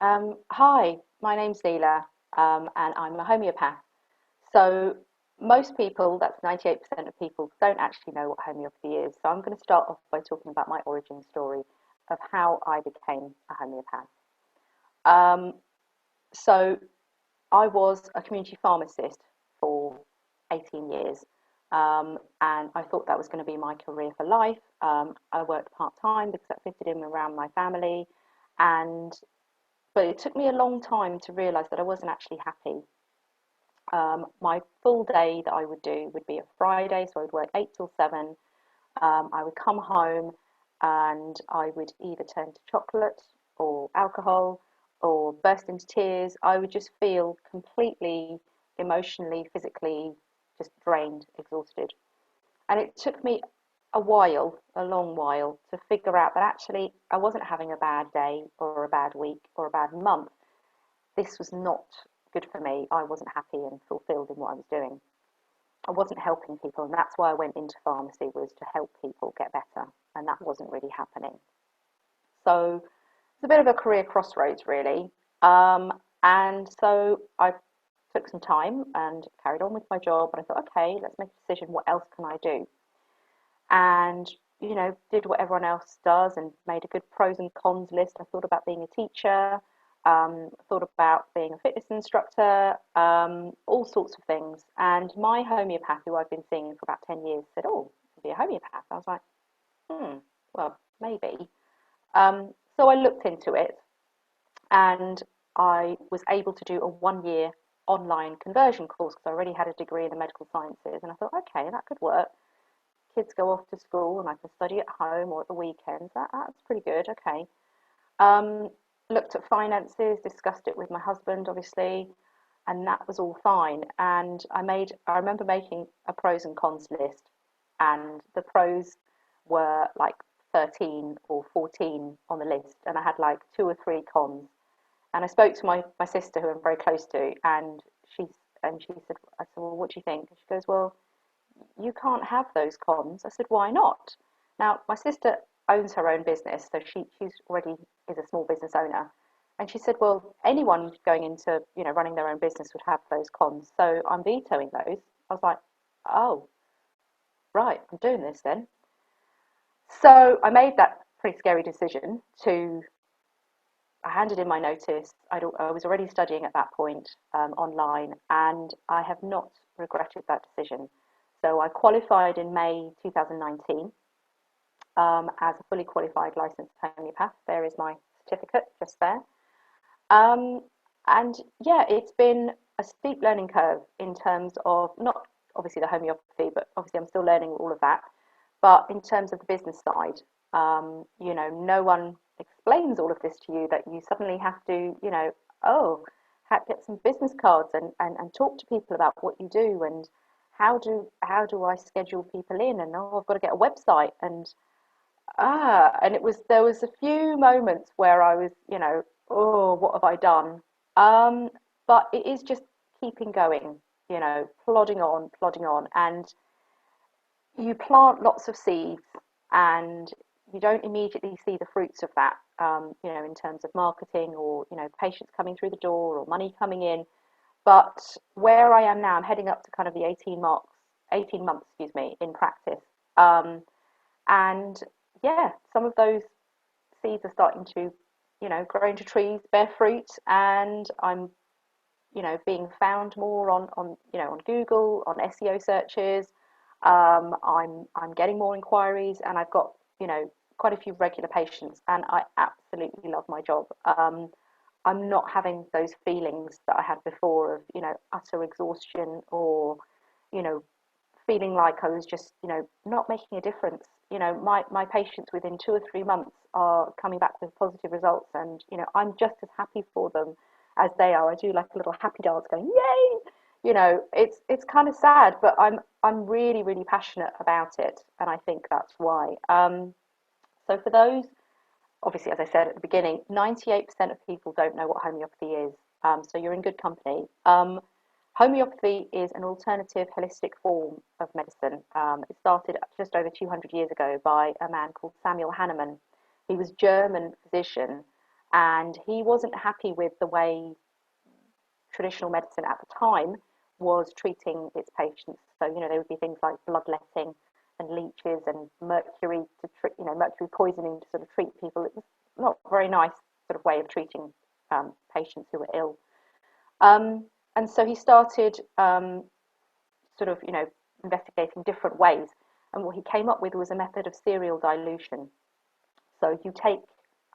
Hi, my name's Neela, and I'm a homeopath. So most people, that's 98% of people, don't actually know what homeopathy is. So I'm going to start off by talking about my origin story of how I became a homeopath. Um, so I was a community pharmacist for 18 years, and I thought that was going to be my career for life. I worked part time because that fitted in around my family, and but it took me a long time to realize that I wasn't actually happy. My full day that I would do would be a Friday, so I would work 8 till 7. I would come home and I would either turn to chocolate or alcohol or burst into tears. I would just feel completely emotionally, physically just drained, exhausted. And it took me a while, a long while, to figure out that actually I wasn't having a bad day or a bad week or a bad month. This was not good for me. I wasn't happy and fulfilled in what I was doing. I wasn't helping people, and that's why I went into pharmacy, was to help people get better, and that wasn't really happening. So it's a bit of a career crossroads, really. And so I took some time and carried on with my job, and I thought, okay, let's make a decision. What else can I do? And did what everyone else does and made a good pros and cons list. I thought about being a teacher, thought about being a fitness instructor, all sorts of things. And my homeopath, who I've been seeing for about 10 years, said, "Oh, be a homeopath." I was like, well, maybe. So I looked into it, and I was able to do a 1 year online conversion course because I already had a degree in the medical sciences. And I thought, okay, that could work. Kids go off to school and I can study at home or at the weekends. That's pretty good. Okay. Um, Looked at finances, discussed it with my husband, obviously, and that was all fine. And I remember making a pros and cons list, and the pros were like 13 or 14 on the list, and I had like two or three cons. And I spoke to my sister, who I'm very close to, and she said, I said, well, what do you think? And she goes, well, you can't have those cons. I said, why not? Now, my sister owns her own business, so she's already is a small business owner. And she said, well, anyone going into, running their own business would have those cons. So I'm vetoing those. I was like, oh, right, I'm doing this then. So I made that pretty scary decision to, I handed in my notice. I was already studying at that point online, and I have not regretted that decision. So I qualified in May 2019 as a fully qualified licensed homeopath. There is my certificate just there. Um, and yeah, it's been a steep learning curve in terms of not obviously the homeopathy, but obviously I'm still learning all of that. But in terms of the business side, no one explains all of this to you, that you suddenly have to, oh, get some business cards and talk to people about what you do, and how do I schedule people in, and oh, I've got to get a website, and there was a few moments where I was, oh, what have I done? Um, but it is just keeping going, plodding on, and you plant lots of seeds, and you don't immediately see the fruits of that, in terms of marketing, or patients coming through the door or money coming in. But where I am now, I'm heading up to kind of the 18 months, excuse me, in practice. Um, and yeah, some of those seeds are starting to, grow into trees, bear fruit, and I'm, being found more on Google, on SEO searches. I'm getting more inquiries, and I've got, quite a few regular patients, and I absolutely love my job. I'm not having those feelings that I had before of, utter exhaustion, or, you know, feeling like I was just, not making a difference. My patients within 2 or 3 months are coming back with positive results, and, I'm just as happy for them as they are. I do like a little happy dance going, yay! It's kind of sad, but I'm really, really passionate about it, and I think that's why. So for those, obviously, as I said at the beginning, 98% of people don't know what homeopathy is. So you're in good company. Homeopathy is an alternative holistic form of medicine. It started just over 200 years ago by a man called Samuel Hahnemann. He was a German physician, and he wasn't happy with the way traditional medicine at the time was treating its patients. So, there would be things like bloodletting and leeches and mercury to treat, mercury poisoning to sort of treat people. It was not a very nice sort of way of treating patients who were ill. And so he started sort of, investigating different ways. And what he came up with was a method of serial dilution. So you take,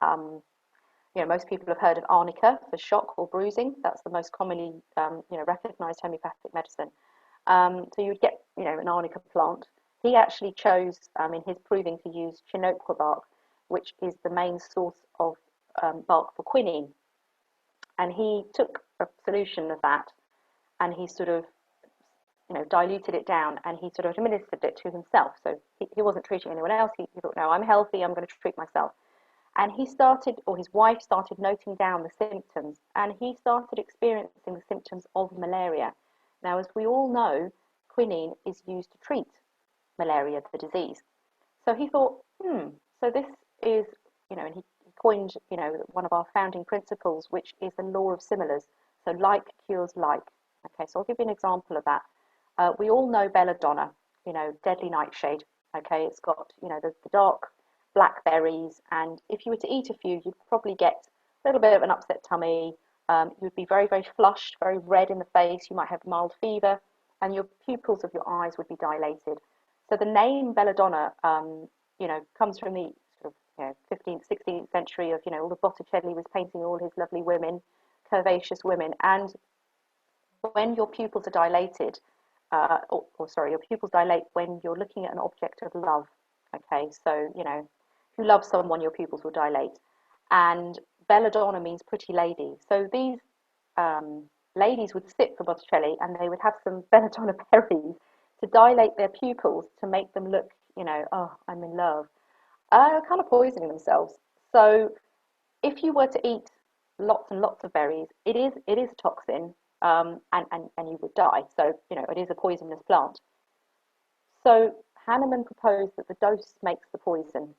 most people have heard of arnica for shock or bruising. That's the most commonly, recognized homeopathic medicine. So you would get, an arnica plant. He actually chose, in his proving, to use chinook bark, which is the main source of bark for quinine. And he took a solution of that, and he sort of, diluted it down, and he sort of administered it to himself. So he wasn't treating anyone else. He thought, no, I'm healthy, I'm going to treat myself. And he started, or his wife started noting down the symptoms, and he started experiencing the symptoms of malaria. Now, as we all know, quinine is used to treat malaria, the disease. So he thought, so this is, and he coined, one of our founding principles, which is the law of similars. So like cures like. Okay, so I'll give you an example of that. We all know belladonna, deadly nightshade. Okay, it's got, the dark black berries, and if you were to eat a few, you'd probably get a little bit of an upset tummy. You would be very, very flushed, very red in the face. You might have mild fever, and your pupils of your eyes would be dilated. So the name belladonna, comes from the sort of 15th, 16th century of, all the Botticelli was painting all his lovely women, curvaceous women, and when your pupils are dilated, your pupils dilate when you're looking at an object of love. Okay, so, if you love someone, your pupils will dilate. And belladonna means pretty lady. So these ladies would sit for Botticelli, and they would have some belladonna berries to dilate their pupils to make them look, oh, I'm in love. Kind of poisoning themselves. So if you were to eat lots and lots of berries, it is a toxin, and you would die. So, it is a poisonous plant. So Hahnemann proposed that the dose makes the poison.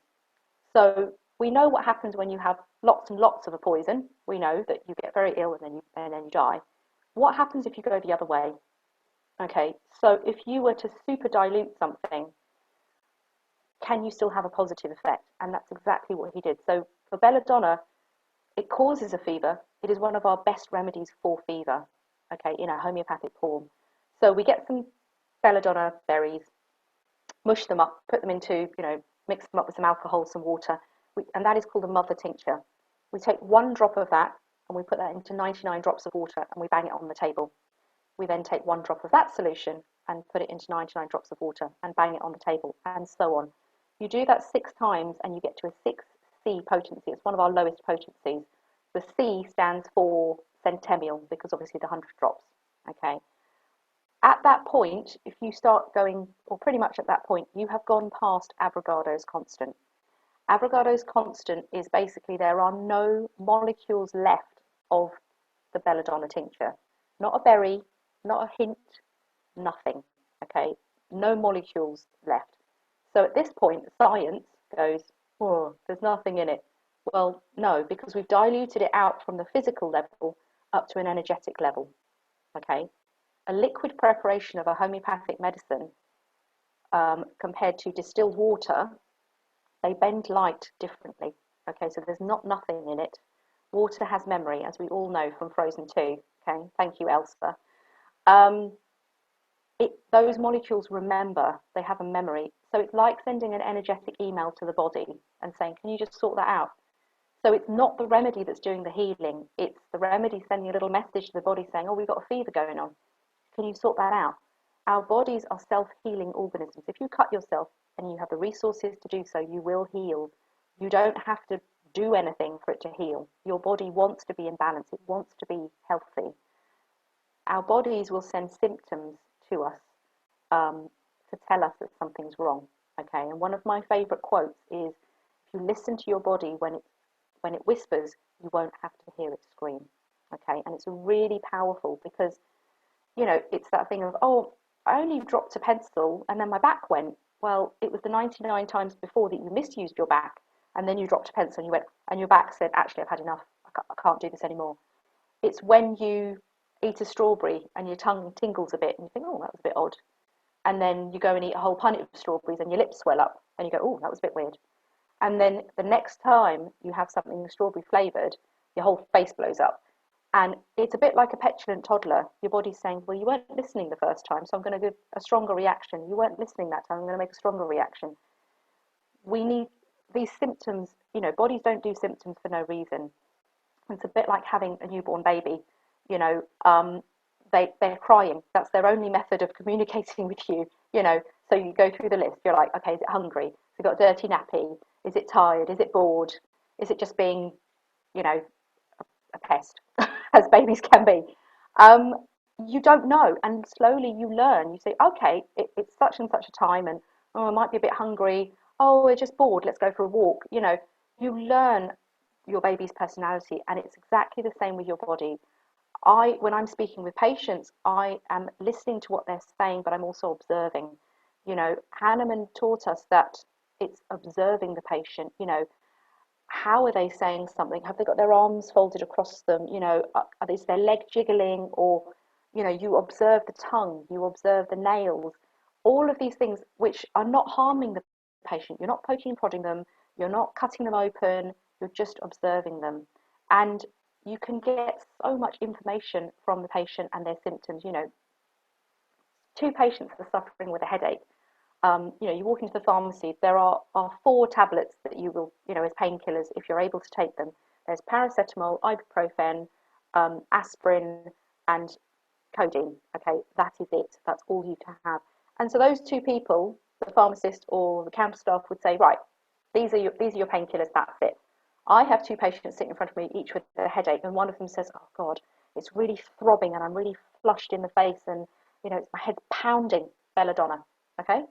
So we know what happens when you have lots and lots of a poison. We know that you get very ill and then you die. What happens if you go the other way? Okay, so if you were to super dilute something, can you still have a positive effect? And that's exactly what he did. So for belladonna, it causes a fever. It is one of our best remedies for fever, okay, in a homeopathic form. So we get some belladonna berries, mush them up, put them into, mix them up with some alcohol, some water, and that is called a mother tincture. We take 1 drop of that, and we put that into 99 drops of water, and we bang it on the table. We then take 1 drop of that solution and put it into 99 drops of water and bang it on the table, and so on. You do that 6 times, and you get to a 6C potency. It's one of our lowest potencies. The C stands for centennial, because obviously the 100 drops. Okay. At that point, if you start going, or pretty much at that point, you have gone past Avogadro's constant. Avogadro's constant is basically there are no molecules left of the belladonna tincture. Not a berry, not a hint, nothing. Okay, no molecules left. So at this point, science goes, oh, there's nothing in it. Well, no, because we've diluted it out from the physical level up to an energetic level. Okay, a liquid preparation of a homeopathic medicine compared to distilled water, they bend light differently. Okay, so there's nothing in it. Water has memory, as we all know from Frozen 2. Okay, thank you, Elsa. Those molecules remember, they have a memory. So it's like sending an energetic email to the body and saying, can you just sort that out? So it's not the remedy that's doing the healing. It's the remedy sending a little message to the body saying, oh, we've got a fever going on. Can you sort that out? Our bodies are self-healing organisms. If you cut yourself and you have the resources to do so, you will heal. You don't have to do anything for it to heal. Your body wants to be in balance. It wants to be healthy. Our bodies will send symptoms to us to tell us that something's wrong. Okay, and one of my favorite quotes is, if you listen to your body when it whispers, you won't have to hear it scream. Okay, and it's really powerful because, it's that thing of, oh, I only dropped a pencil and then my back went. Well, it was the 99 times before that you misused your back. and then you dropped a pencil and you went, and your back said, actually, I've had enough. I can't do this anymore. It's when you eat a strawberry and your tongue tingles a bit and you think, oh, that was a bit odd. And then you go and eat a whole punnet of strawberries and your lips swell up and you go, oh, that was a bit weird. And then the next time you have something strawberry flavored, your whole face blows up. And it's a bit like a petulant toddler. Your body's saying, well, you weren't listening the first time, so I'm going to give a stronger reaction. You weren't listening that time, I'm going to make a stronger reaction. We need these symptoms, bodies don't do symptoms for no reason. It's a bit like having a newborn baby. You know, they're crying. That's their only method of communicating with you. So you go through the list. You're like, okay, is it hungry? Has it got a dirty nappy? Is it tired? Is it bored? Is it just being, you know, a pest, as babies can be? Um, you don't know, and slowly you learn. You say, okay, it's such and such a time, and oh, I might be a bit hungry. Oh, we're just bored. Let's go for a walk. You learn your baby's personality, and it's exactly the same with your body. When I'm speaking with patients, I am listening to what they're saying, but I'm also observing. Hahnemann taught us that it's observing the patient. How are they saying something? Have they got their arms folded across them? Is their leg jiggling? Or, you observe the tongue, you observe the nails, all of these things which are not harming the patient. You're not poking and prodding them, you're not cutting them open, you're just observing them. And you can get so much information from the patient and their symptoms. Two patients are suffering with a headache. You walk into the pharmacy, there are four tablets that you will, as painkillers, if you're able to take them. There's paracetamol, ibuprofen, aspirin, and codeine. Okay, that is it. That's all you can have. And so those two people, the pharmacist or the counter staff, would say, right, these are your painkillers. That's it. I have two patients sitting in front of me, each with a headache, and one of them says, oh God, it's really throbbing and I'm really flushed in the face, and my head's pounding. Belladonna. Okay.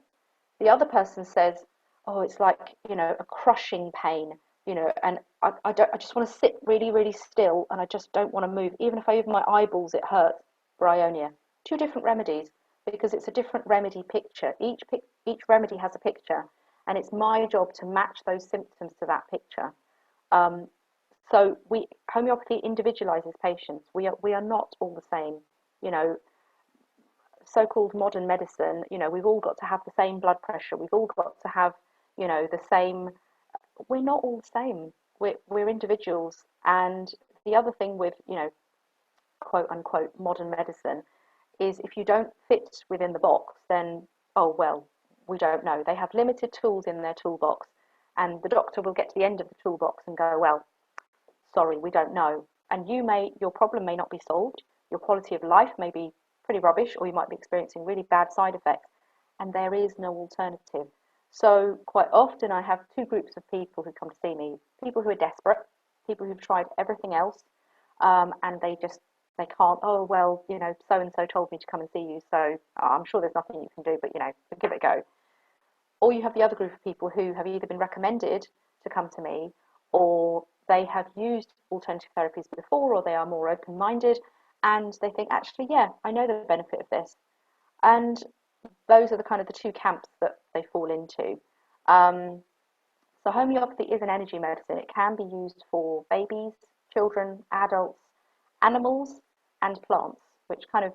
The other person says, oh, it's like, a crushing pain, and I just want to sit really, really still, and I just don't want to move. Even if I open my eyeballs, it hurts. Bryonia. Two different remedies, because it's a different remedy picture. Each remedy has a picture, and it's my job to match those symptoms to that picture. Um, so homeopathy individualizes patients. We are not all the same. You know, so-called modern medicine, we've all got to have the same blood pressure. We've all got to have, the same. We're not all the same. We're individuals. And the other thing with, quote unquote, modern medicine is if you don't fit within the box, then, oh, well, we don't know. They have limited tools in their toolbox. And the doctor will get to the end of the toolbox and go, well, sorry, we don't know. And your problem may not be solved. Your quality of life may be pretty rubbish, or you might be experiencing really bad side effects, and there is no alternative. So quite often I have two groups of people who come to see me: people who are desperate, people who've tried everything else, and they can't. Oh well, so and so told me to come and see you, so I'm sure there's nothing you can do, but give it a go. Or you have the other group of people who have either been recommended to come to me, or they have used alternative therapies before, or they are more open-minded, and they think, actually, yeah, I know the benefit of this. And those are the kind of the two camps that they fall into. Um, so homeopathy is an energy medicine. It can be used for babies, children, adults, animals, and plants, which kind of,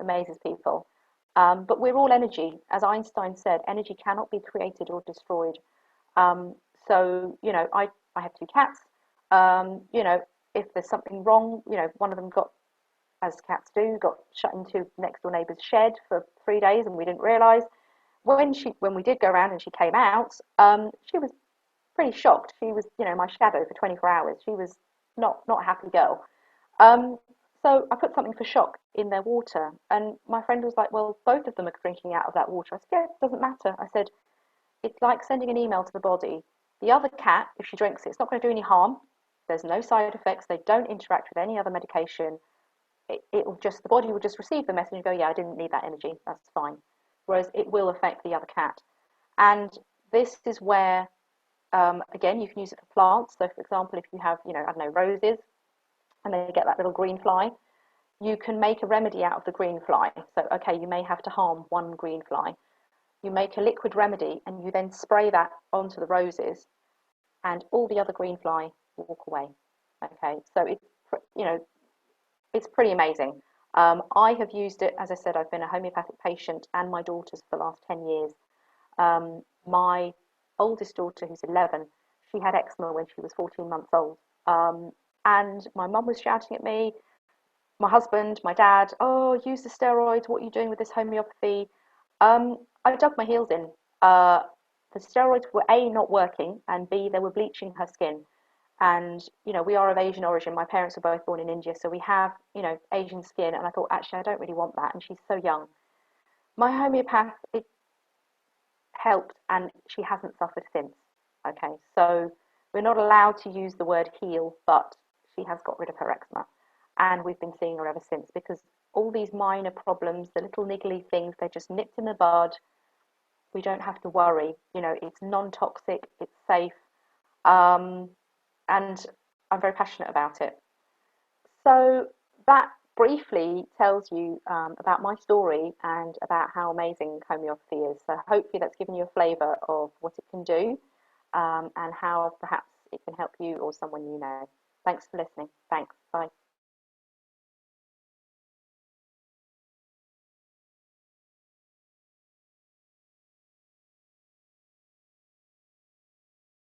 amazes people. But we're all energy. As Einstein said, energy cannot be created or destroyed. Um, I have two cats. If there's something wrong, one of them as cats do, got shut into next door neighbour's shed for 3 days, and we didn't realise. When we did go around and she came out, she was pretty shocked. She was, my shadow for 24 hours. She was not a happy girl. Um, so I put something for shock in their water, and my friend was like, "Well, both of them are drinking out of that water." I said, "Yeah, it doesn't matter." I said, "It's like sending an email to the body. The other cat, if she drinks it, it's not going to do any harm. There's no side effects. They don't interact with any other medication. The body will just receive the message and go, yeah, I didn't need that energy. That's fine." Whereas it will affect the other cat. And this is where, again, you can use it for plants. So, for example, if you have, I don't know, roses, and they get that little green fly, you can make a remedy out of the green fly. So, okay, you may have to harm one green fly. You make a liquid remedy and you then spray that onto the roses, and all the other green fly walk away. Okay, so it's pretty amazing. I have used it, as I said, I've been a homeopathic patient and my daughter's for the last 10 years. My oldest daughter, who's 11, she had eczema when she was 14 months old. And my mum was shouting at me, my husband, my dad, oh, use the steroids. What are you doing with this homeopathy? I dug my heels in. Uh, the steroids were A, not working, and B, they were bleaching her skin. And, we are of Asian origin. My parents were both born in India, so we have, Asian skin. And I thought, actually, I don't really want that. And she's so young. My homeopath, it helped, and she hasn't suffered since. Okay, so we're not allowed to use the word heal, but she has got rid of her eczema, and we've been seeing her ever since because all these minor problems, the little niggly things, they're just nipped in the bud. We don't have to worry. It's non-toxic, it's safe, um, and I'm very passionate about it. So that briefly tells you about my story and about how amazing homeopathy is. So hopefully that's given you a flavour of what it can do and how perhaps it can help you or someone you know. Thanks for listening. Thanks. Bye.